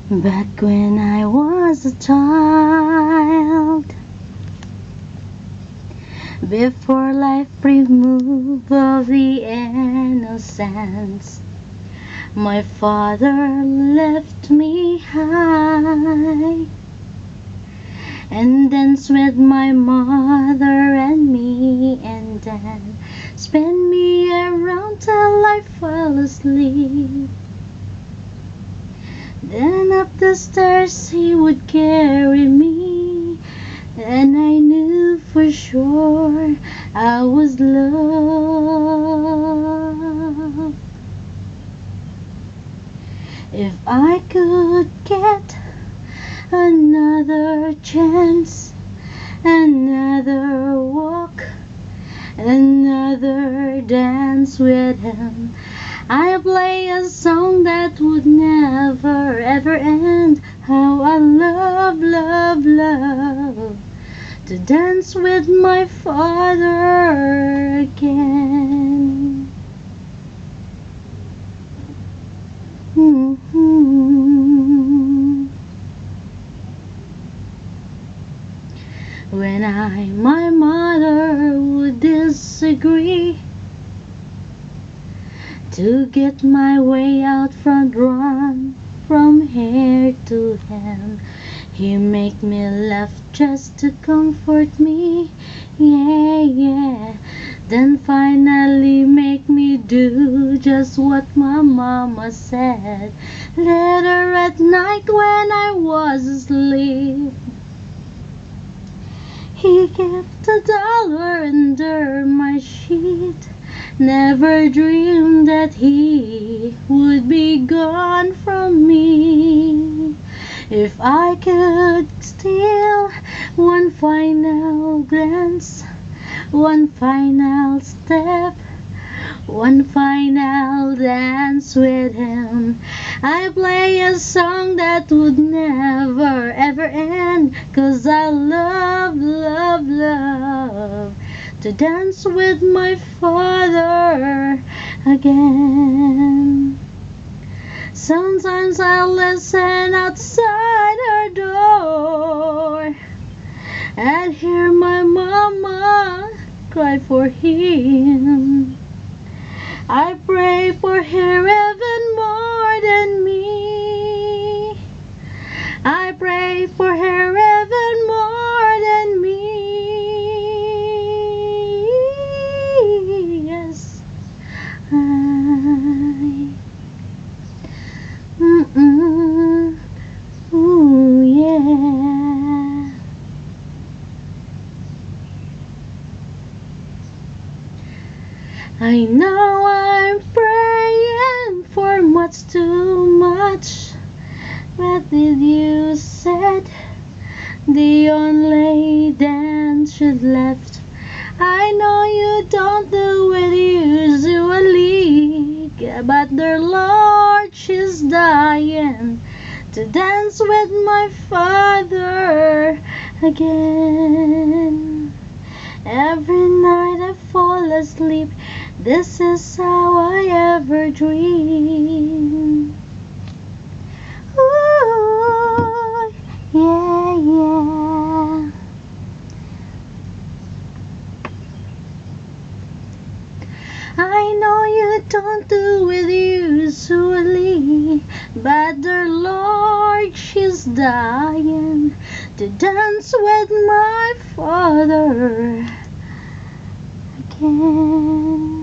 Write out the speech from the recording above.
Back when I was a child, before life removed of the innocence, my father left me high and danced with my mother and me, and then spin me around till I fell asleep. Then up the stairs he would carry me, and I knew for sure I was loved. If I could get another chance, another walk, another dance with him, I'll play a song that would never ever end. How I love, love, love to dance with my father again. When my mother would disagree to get my way out front, run from here to him, he make me laugh just to comfort me, yeah, yeah. Then finally make me do just what my mama said. Later at night when I was asleep, he kept $1 under my sheet. Never dreamed that he would be gone from me. If I could steal one final glance, one final step, one final dance with him, I play a song that would never ever end. 'Cause I love, love, love to dance with my father again. Sometimes I listen outside her door and hear my mama cry for him. I pray for her even more than me. I pray for her even more than me. Yes, ooh, yeah. I know I'm praying for much too much, but did you said the only dance should left? I know you don't do it usually, but dear Lord, she's dying to dance with my father again. Every night I fall asleep, this is how I ever dream. Ooh, yeah, yeah. I know you don't do it usually, but the Lord, she's dying to dance with my father again.